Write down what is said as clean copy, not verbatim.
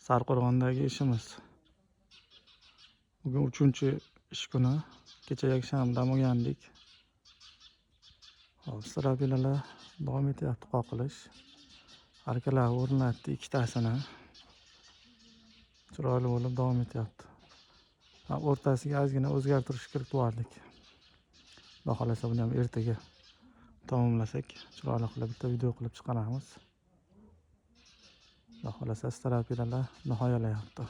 Sarqo'rg'ondagi ishimiz. Bugun 3-ish kuni. Kecha yakshanba dam olgandik. Hop, strapilalar davom etyapti qoqilish. Arkalar o'rnatdi ikkitasini. Chiroyli bo'lib davom etyapti. O'rtasiga ozgina o'zgartirish kiritib yubordik. Xudo xolasa buni ham ertaga tamomlasak, chiroyli qilib bitta video qilib chiqaramiz. Xudo xolasa strapilalar nihoyalayapti.